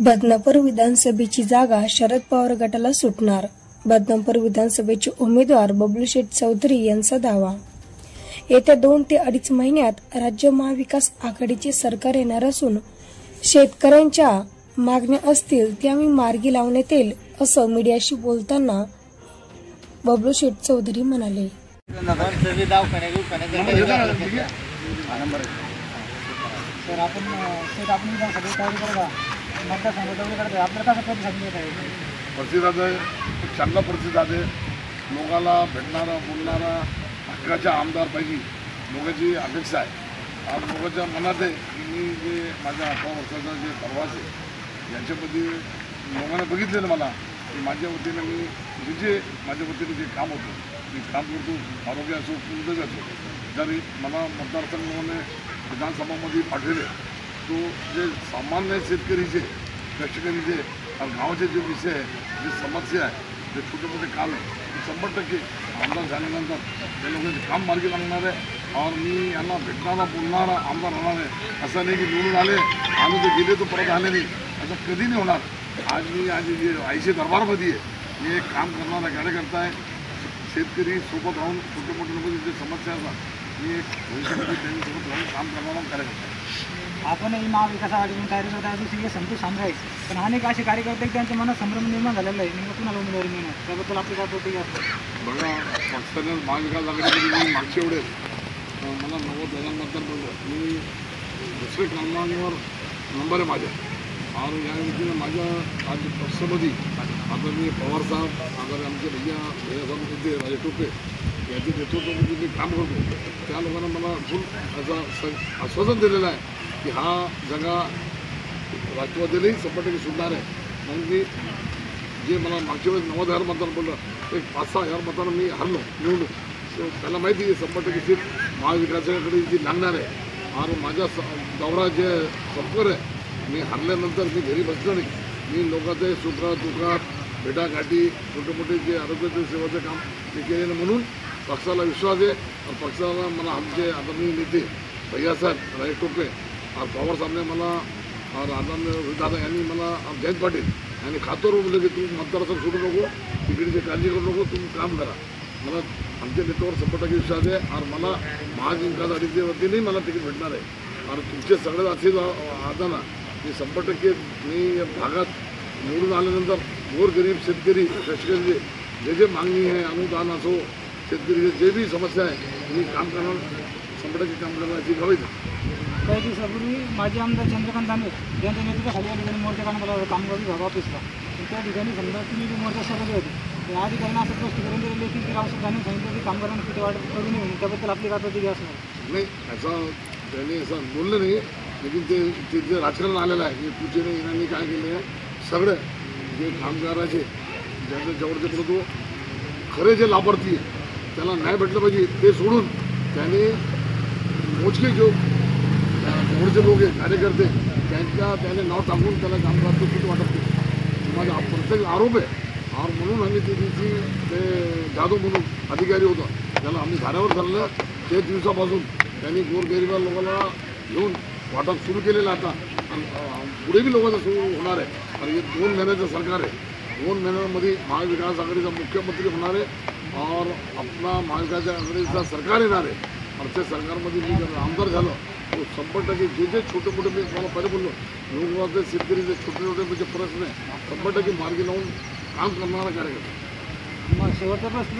बदनापूर विधानसभेची जागा शरद पवार गटाला सुटणार. बदनापूर विधानसभेचे उमेदवार बबलूशेठ चौधरी यांचा दावा. येत्या 2 ते 2.5 महिन्यात राज्य महाविकास आघाडीचे सरकार येणार असून शेतकऱ्यांच्या मागण्या असतील त्या मी मार्गी लावण्यात येईल असं मीडियाशी बोलताना बबलूशेठ चौधरी म्हणाले. सर आपण प्रतिसाद आहे, चांगला प्रतिसाद आहे. लोकांना भेटणारा बोलणारा हक्काचा आमदार पाहिजे, लोकांची अपेक्षा आहे. आज लोकांच्या मनात आहे की मी जे माझ्या 18 वर्षाचा जे प्रवास आहे यांच्यामध्ये लोकांना बघितलेलं मला की माझ्या वतीनं मी जे माझ्या वतीनं जे काम होतं मी काम करतो. आरोग्य असो कोणतंच असो, जरी मला मतदारसंघाने विधानसभामध्ये पाठवले तो जे सामान्य शेतकरीचे कष्टकरीचे गावाचे जे विषय आहे, जे समस्या आहे, जे छोटे मोठे काम आहे ते 100% आमदार झाल्यानंतर त्या लोकांचे काम मार्गी लागणार आहे. और मी यांना भेटणारा बोलणारा आमदार होणार आहे. असं नाही की निवडून आले आणि ते गेले तो परत आले नाही, असं कधी नाही होणार. आज मी जे आईशी दरबारमध्ये आहे, मी एक काम करणारा कार्यकर्ता आहे. शेतकरी सोबत राहून छोटे मोठे लोकांची जे समस्या असतात मी एक भविष्यामध्ये त्यांच्यासोबत राहून काम करणारा कार्यकर्ता आहे. आपणही महाविकास आघाडीतून तयारी करत आहे दुसरी संतोष सांगायचं, पण अनेक असे कार्यकर्ते त्यांच्या मनात संभ्रम निर्माण झालेला आहे. नेमकं कुणाला उमेदवारी मिळणार त्याबद्दल आपली काय प्रतिक्रिया असते? बघा, पक्षाने महाविकास आघाडीमध्ये मी मागच्या वेळेस मला 90,000 मतदान पडलं. मी दुसरे क्रमांकावर नंबर आहे माझ्या. और या व्यक्तीनं माझ्या आज पक्षामध्ये आता मी पवार साहेब अगर आमचे भैया साहेब होते राजे टोपे याच्या नेतृत्वामध्ये मी काम करतो. त्या लोकांना मला फुल असं आश्वासन दिलेलं आहे की हा जागा राष्ट्रवादीलाही 100% सुटणार आहे. म्हणून मी जे मला मागच्या वेळेस 90,000 मतदान पडलं एक 5-6 हजार मतांना मी हरलो निवडून. त्याला माहिती आहे 100% सीट महाविकासाकडे जी लागणार आहे. आणि माझा दौरा जे सफर आहे मी हरल्यानंतर मी घरी बसलो नाही. मी लोकांचे सुखात भेटागाठी छोटे मोठे जे आरोग्याचे सेवाचं काम मी केलेलं म्हणून पक्षाला विश्वास आहे. और पक्षाला मला आमचे आदरणीय नेते भैयासाहेब राजे टोपे और पवार साहेबने मला और आदरणीय दादा यांनी मला जयंत पाटील यांनी खातोर बोलले की तू मतदारसंघ सोडू नको, तिकडची काळजी करू नको, तुम्ही काम करा. मला आमच्या नेत्यावर 100% विश्वास आहे. और मला महाविकास आघाडीच्या वतीनेही मला तिकीट भेटणार आहे. और तुमचे सगळे असे आदाना मी 100% मी या भागात निवडून आल्यानंतर गोरगरीब शेतकरी कष्टकरी जे मागणी आहे, अनुदान असो, शेतकरीचे जे बी समस्या आहे मी काम करणार 100% काम करणार याची गवाही देतो. काही दिवसापूर्वी माजी आमदार चंद्रकांत दानवे यांच्या नेतृत्वाखाली या ठिकाणी मोर्चा काढण्यात आला कामगार विभाग ऑफिसला. त्या ठिकाणी समजा तुम्ही मोर्चा सोबत होते, त्या अधिकाऱ्यांना असं स्पष्टीकरण दिलेलं की रावसाहेब दानवे सांगितलं की कामगारांना किती वाढ करू नये म्हणून. त्याबद्दल आपली काय प्रतिक्रिया असणार? नाही, असं त्यांनी असं बोललं नाही. लेकिन ते जे राजकारण आलेलं आहे की पूजेने यांनी काय केलं आहे, सगळं जे कामगाराचे ज्यांच्या जवळचे पडतो खरे जे लाभार्थी आहे त्याला न्याय भेटलं पाहिजे ते सोडून त्याने मोजके जो जवळचे लोक आहे कार्यकर्ते त्याने नाव टाकून त्याला कामगाराचं किती वाटत नाही. माझा प्रत्येक आरोप आहे. और म्हणून आम्ही ते दिवशी ते जाधव म्हणून अधिकारी होता त्याला आम्ही धाऱ्यावर धरलं. ते दिवसापासून त्यांनी गोरगरिबा लोकांना घेऊन वाटप सुरू केलेलं आता पुढे बी लोकांचं सुरू होणार आहे. आणि हे 2 महिन्याचं सरकार आहे. 2 महिन्यांमध्ये महाविकास आघाडीचा मुख्यमंत्री होणार आहे और आपला महाविकास आघाडीचा सरकार येणार आहे. और त्या सरकारमध्ये मी जर आमदार झालं तो 100% जे छोटे मोठे मी मला पहिले बोललो लोकांचे शेतकरीचे छोटे छोटे प्रश्न आहे 100% मार्गी लावून काम करणारा कार्यकर्ता. मग शेवटचा प्रश्न